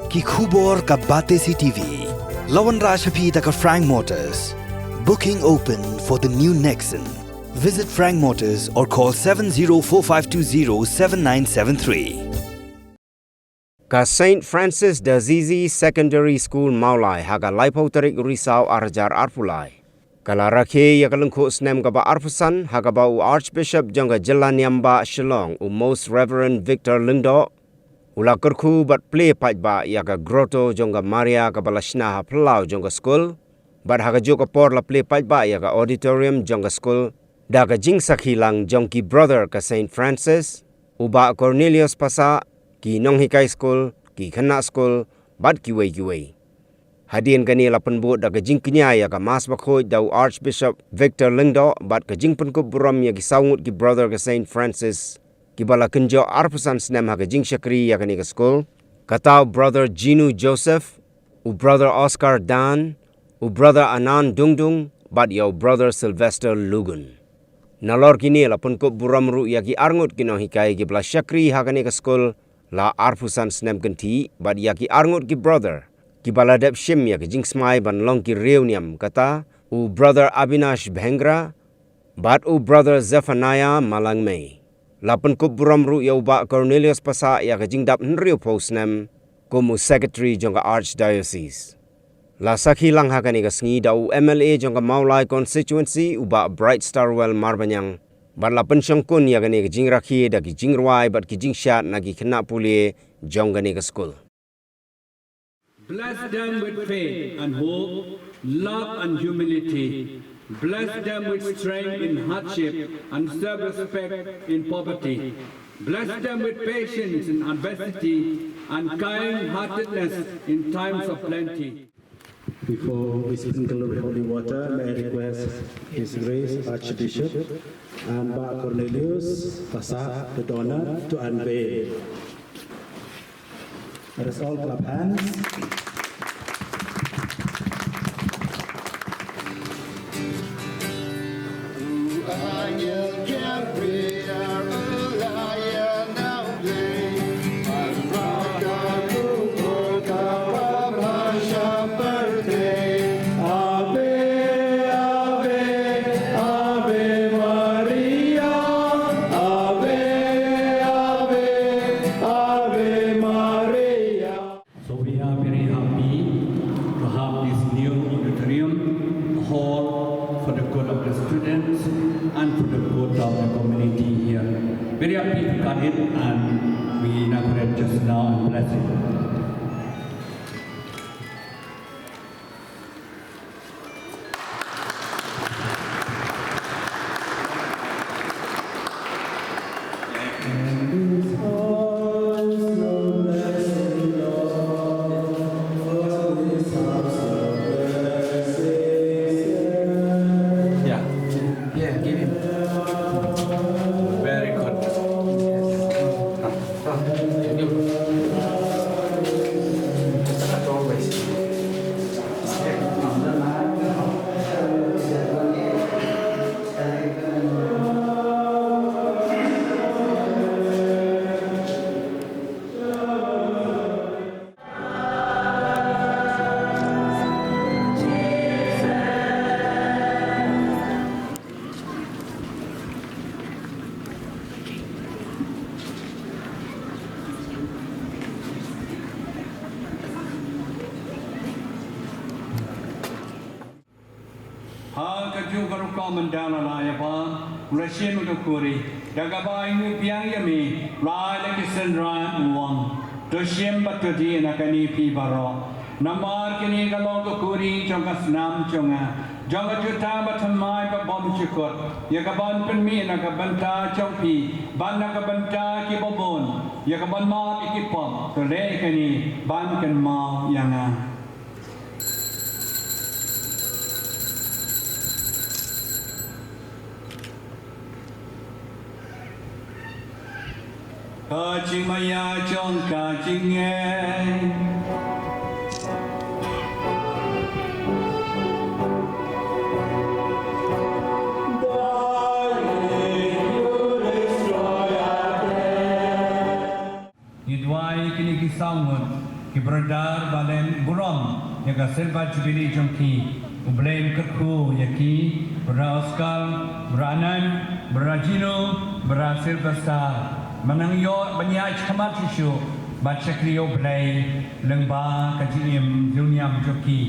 Ki khubor ka bate si TV. Lawan Rashapi taka Frank Motors. Booking open for the new Nexon. Visit Frank Motors or call 7045207973. Ka St. Francis d'Assisi Secondary School Mawlai haga laipau tarik risau arjar arpulai. Kala rakhe yakalungko Snem kaba arpusan haga bau Archbishop jangga Jalan Yamba Shillong Most Reverend Victor Lindo. Ula kerku bat play pajba yaga grotto jangga Maria kabalashna pelau jangga school. Bat haga joka por la play pajba yaga auditorium jangga school. Daga jing sakhilang jongki brother ka St. Francis. Uba Cornelius pasa ki nong hikai school, ki khana school, bat ki wei. Hadian kani lapan buat daga jing kinya ya ka mas bakhoi dau Archbishop Victor Lindo bat ka jing pen ko buram ya ki saungut ki brother ka St. Francis. Ki bala kenjo arpusan Snem haga jing shakri ya kani ka school. Katau brother Ginu Joseph, u brother Oscar Dan, u brother Anan Dungdung, bat ya brother Sylvester Lugun. Nalor kini lapan ko buram ru ya ki arngut kino hikai ki bala shakri haga ni ka school. La arpusan Snem kenti bat ya ki arngut ki brother ki baladep shim ya ki jing smai ban long ki reuniam kata u brother Abinash Bhengra bat u brother Zephaniah Malangmei lapan kup buram ru ya uba Cornelius pasa ya ki jing dap nriu po Snem kumu secretary jongga archdiocese la sakhi lang hakani ka sngi da u MLA jongga Mawlai constituency uba Bright Starwell Marbanyang. Bat lapan syangkun ya gani ke jing rakhi da ki jing ruai bat ki jing syat na ki kena puli jong gani ke school. Bless them with faith and hope, love and humility. Bless them with strength in hardship and self-respect in poverty. Bless them with patience in adversity and kind-heartedness in times of plenty. Before we sprinkle the holy water, may I request His Grace Archbishop and Pak Cornelius Pasak the donor to unveil. Let us all clap hands. And for the good of the community here. Very happy to cut it and we inaugurate just now and bless it. Ha kaju baru kau mendala lah ya pa, Russian untuk kuri, daga bayi mu piang ya mi, rai lagi senrai uang, Russian batu di nakani pi baro, namar kini kalau untuk kuri jangka senam jonga, jangka juta batamai babom cukut, ya kaban penmi nak banta jongpi, ban nak banta kibobon, ya kaban mau ikipom, terleh kini ban kan mau yangan. Kacing maya chong kacing nghe Idwai kini kisangun ki berdar balen burom ya ka silva jubilee jongki ublaim kerku yaki bra Oscar branan brajino bra silvestar manang yo banya chamat isu baca kriyo blai lengba kajim dunia joki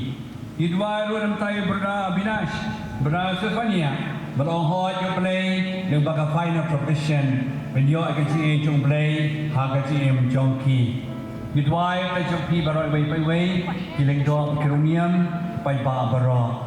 idwa ru nam tai bra binash bra Stefania berongho yo blai lengba ka final profession Beliau akan cik jom belai, harga cik jongki. Bidwai akan jongki baroi wei, kileng doang kerumiam, pai ba barok.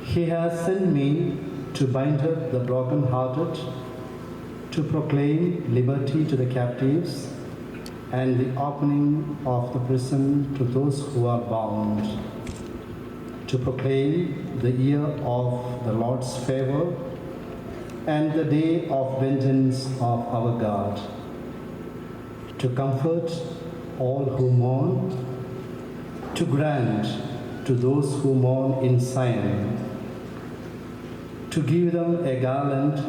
He has sent me to bind up the brokenhearted, to proclaim liberty to the captives, and the opening of the prison to those who are bound, to proclaim the year of the Lord's favor and the day of vengeance of our God, to comfort all who mourn, to grant to those who mourn in Zion, to give them a garland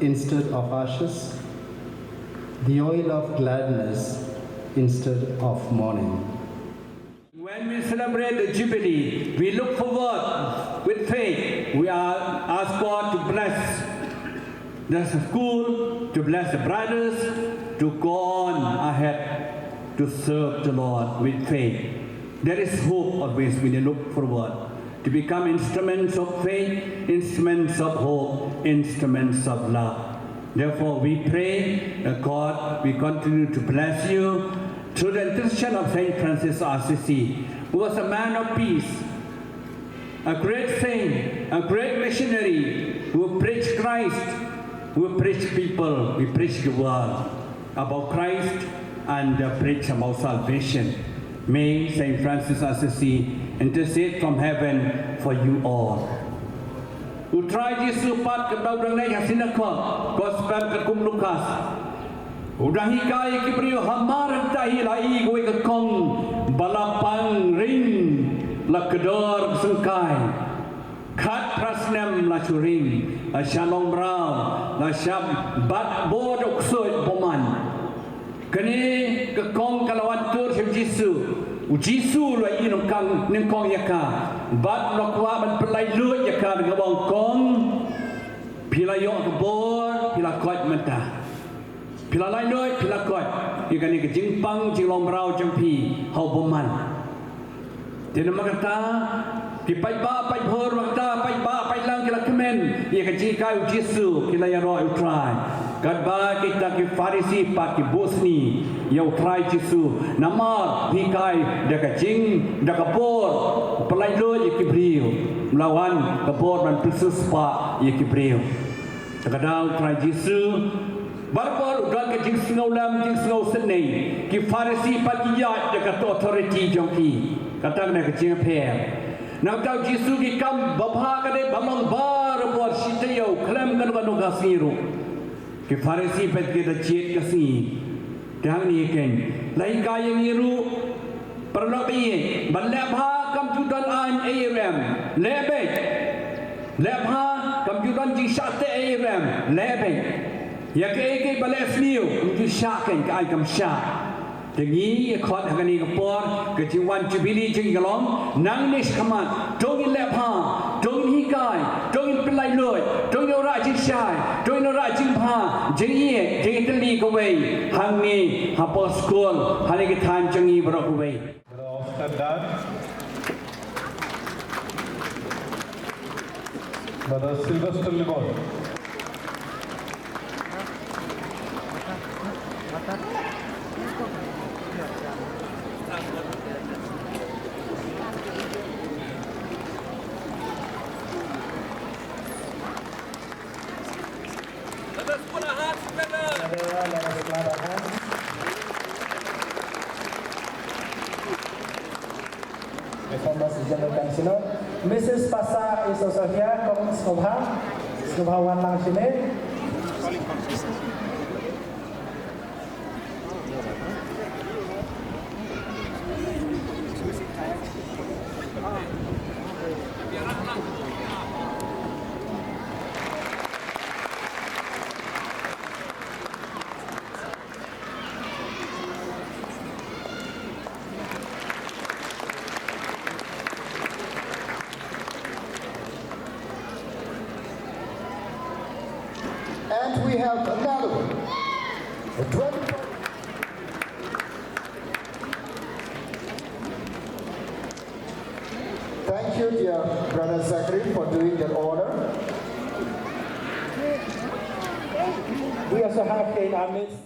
instead of ashes, the oil of gladness instead of mourning. When we celebrate the Jubilee, we look forward with faith. We are ask God to bless the school, to bless the brothers, to go on ahead to serve the Lord with faith. There is hope always when you look forward. To become instruments of faith, instruments of hope, instruments of love. Therefore, we pray that God will continue to bless you through the intercession of Saint Francis of Assisi, who was a man of peace, a great saint, a great missionary who preached Christ, who preached people, we preach the world about Christ and preach about salvation. May Saint Francis of Assisi intercede from heaven for you all. Utrai Yesus pat ke dalam nai sinakot gospel ke kum Lukas. Udahi kai ki brio hamar tahi lai goi ke kong balapang ring la kedor sengkai. Kat prasnem la churing, shalom brau, la syab bat bodok soit boman. Kini ke kong kalawan tur sim Yesus. Jisu lo inong kang ning kong yaka bat lo kwa ban pelai lu yaka dengan bang kong pila yo ke bor pila kot menta pila lai noi pila kot yaka ni ke jingpang jinglom rau jampi hau boman tena makata ki pai ba pai bor makta pai ba pai lang kila kemen yaka jikai Jisu kila ya ro utrai kadba kita ki Farisi pat ki Bosni ya utrai Jisu namar hikai deka jing deka bor pelai lo yaki brio melawan ke bor dan presus pa yaki brio kadang utrai Jisu barbor udah ke jing sengau lam jing sengau senei ki Farisi pat ki ya deka authority jongki kata kena ke jing per nak tahu Jisu ki kam babha kade bamang bar bor sitayau klem kan kan gasiru ki Farisi pat kita cit kasi dang ni ken lai ka yang iru perlo bi balabha computer an ARM lebe labha computer ji sate ARM lebe ya ke balesniu ju syaken ka ai kam syak Tengi khot hagani kapor ke jiwan Jubilee jing galom nang nis khamat dongin lepha dongin hikai dongin pelai loi dongin ora jing syai dongin ora jing pha jing ye jing teli ko wei hang ni hapo school hari ke than jangi bro ko wei After that, Brother Sylvester Limon. Let us put our hearts together. Let us clap our hands. Reformers General Councilor. Mrs. Pasa is also here. Come, Snobha one lang sini. And we have another one. A 20. Thank you, dear Brother Zachary, for doing that order. We also have in our midst.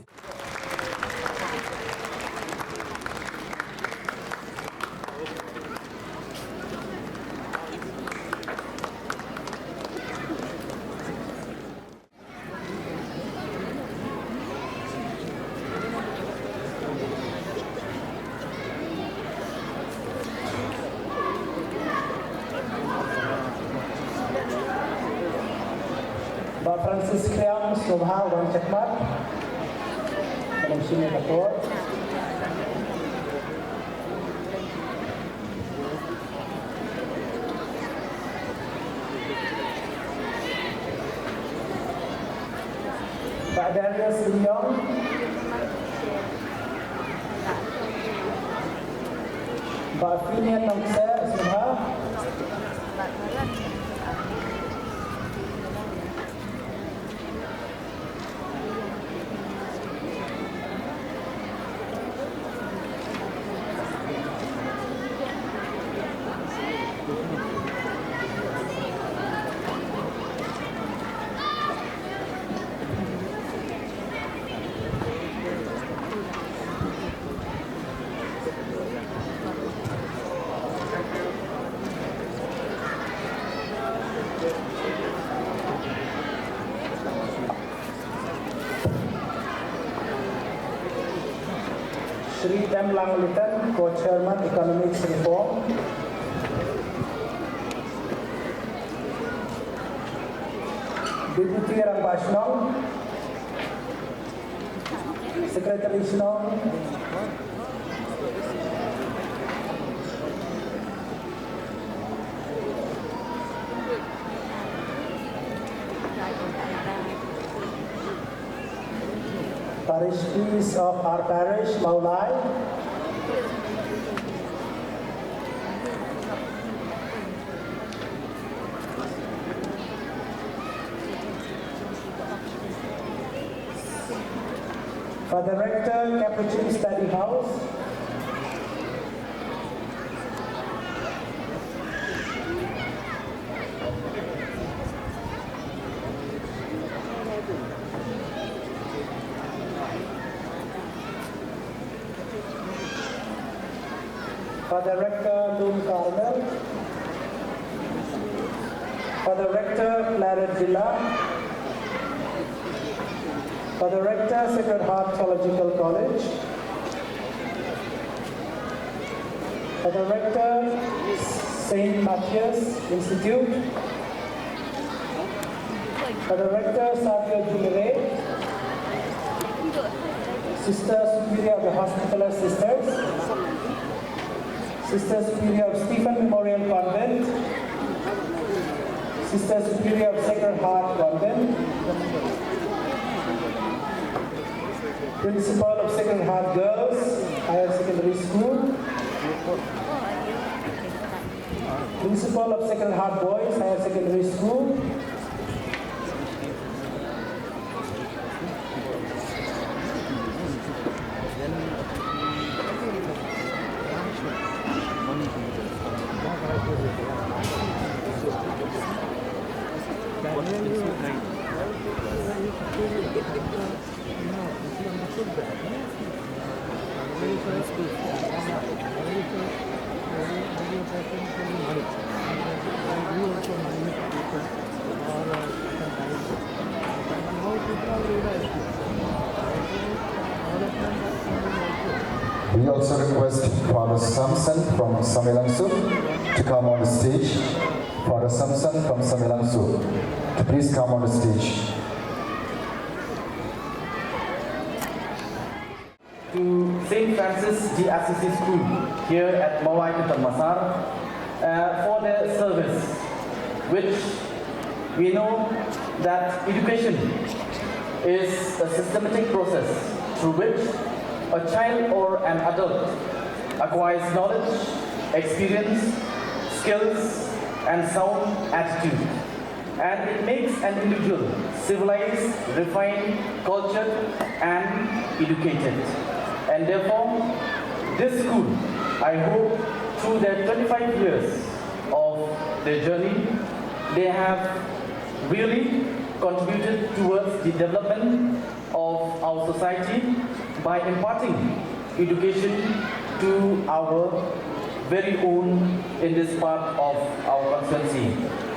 Pak Francis Kriam, Snobha, Wan Cekmat, dalam sini Ketua. Pak Darius Linyong, Pak Finian Namsa, Snobha. Sri M. Langlitan, Co-Chairman Economics Reform. Deputy Rambashnong, Secretary Shnong, Parish priest of our parish, Mawlai. Father Rector, Capuchin Study House. Father Rector, Loom Carmel. Father Rector, Claret Villa. Father Rector, Sacred Heart Theological College. Father Rector, St. Matthias Institute. Father Rector, Savio Jumere. Sister Superior of the Hospitaller Sisters. Sister Superior of Stephen Memorial Convent. Sister Superior of Sacred Heart Convent. Principal of Sacred Heart Girls Higher Secondary School. Principal of Sacred Heart Boys Higher Secondary School. We also request Father Samson from Samilangsu to come on the stage. Father Samson from Samilangsu to please come on the stage. To St. Francis de Assisi School here at Mawlai Masar for their service, which we know that education is a systematic process through which a child or an adult acquires knowledge, experience, skills, and sound attitude. And it makes an individual civilized, refined, cultured, and educated. And therefore, this school, I hope, through their 25 years of their journey, they have really contributed towards the development of our society by imparting education to our very own in this part of our constituency.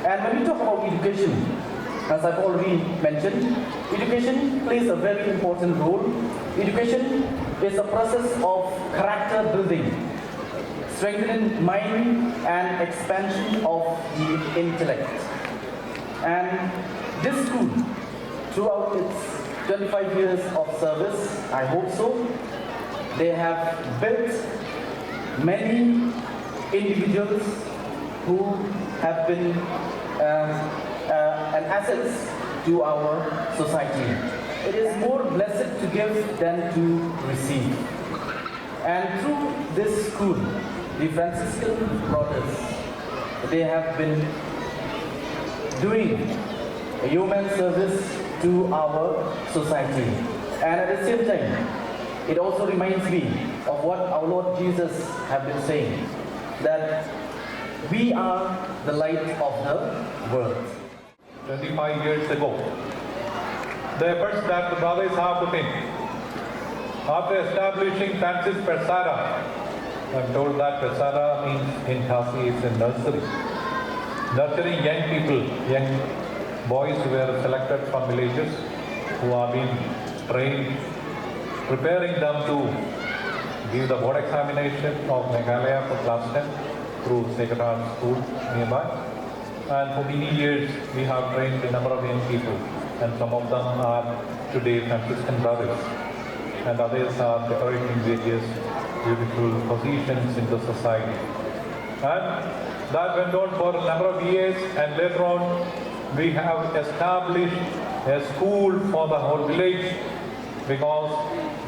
And when we talk about education, as I've already mentioned, education plays a very important role. Education is a process of character building, strengthening mind and expansion of the intellect. And this school, throughout its 25 years of service, I hope so, they have built many individuals who have been an assets to our society. It is more blessed to give than to receive. And through this school, the Franciscan brothers, they have been doing a human service to our society. And at the same time, it also reminds me of what our Lord Jesus have been saying, that we are the light of the world. 25 years ago, the efforts that the brothers have put in after establishing Francis Persara. I'm told that Persara means in Khasi is a nursery. Nurturing young people, young boys who were selected from villages who are being trained, preparing them to give the board examination of Meghalaya for class 10 through Sacred Heart School nearby. And for many years we have trained a number of young people, and some of them are today Franciscan brothers, and others are decorating various beautiful positions in the society. And that went on for a number of years, and later on we have established a school for the whole village because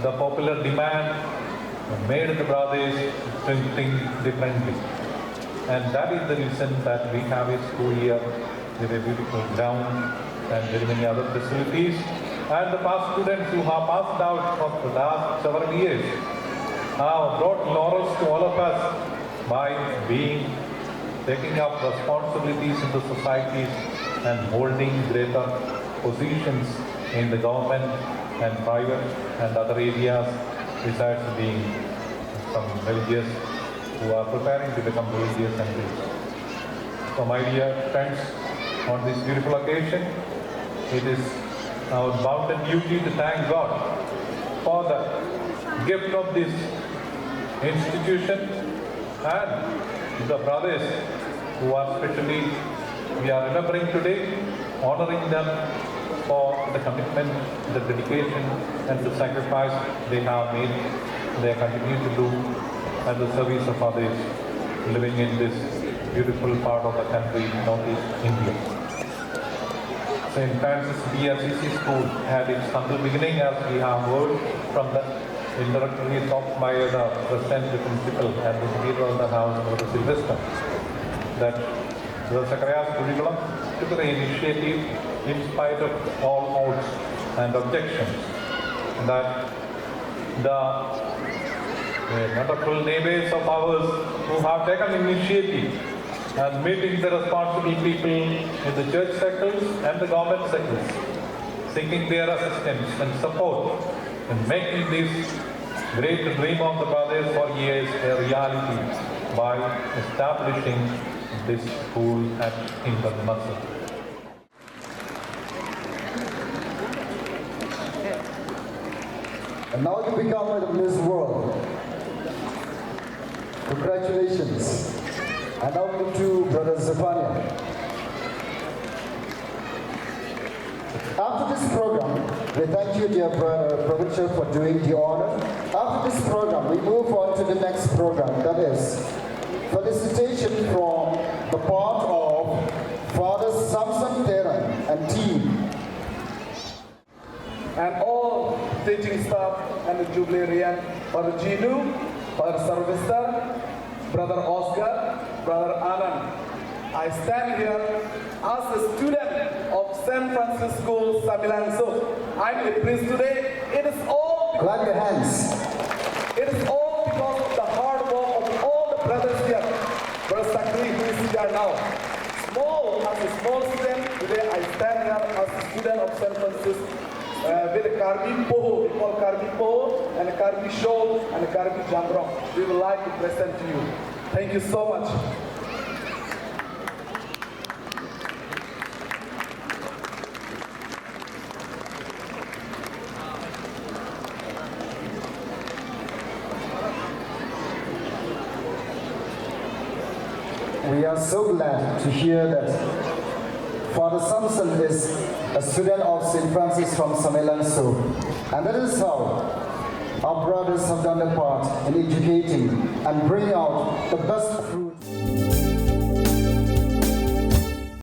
the popular demand made the brothers think differently. And that is the reason that we have a school here with a beautiful ground and very many other facilities. And the past students who have passed out for the last several years have brought laurels to all of us by taking up responsibilities in the societies and holding greater positions in the government and private and other areas besides being some religious who are preparing to become religious and rich. So my dear friends, on this beautiful occasion, it is our bounden duty to thank God for the gift of this institution and the brothers who are specially, we are remembering today, honoring them for the commitment, the dedication and the sacrifice they have made, they continue to do at the service of others living in this beautiful part of the country, Northeast India. St. Francis de Assisi School had its humble beginning, as we have heard from the introductory talk by the President, the Principal and the Speaker of the House, Mr. Sylvester, that the Zacharias curriculum took the initiative in spite of all odds and objections, that the wonderful neighbors of ours who have taken initiative and meeting the responsible people in the church circles and the government circles, seeking their assistance and support in making this great dream of the brothers for years a reality by establishing this school at Masar. And now you become Miss World. Congratulations. And now to Brother Zephaniah. After this program, we thank you, dear Provincial, for doing the honor. After this program, we move on to the next program, that is felicitation from the part of Father Samson Teran and team. And all teaching staff and the Jubilarian, Father Jinu, Father Sarvista, Brother Oscar, Brother Anand. I stand here as a student of St. Francis School, Samilangso. I'm a priest today. It is all Clap your hands. It is all because of the hard work of all the brothers here. Brother Sakri, who is here now. As a small student, today I stand here as a student of St. Francis with a Karbi Poho, we call Karbi Poho, and a Karbi Show, and a Karbi Jamrock. We would like to present to you. Thank you so much. We are so glad to hear that Father Samson is a student of St. Francis from Samilangso, and that is how our brothers have done their part in educating and bringing out the best fruit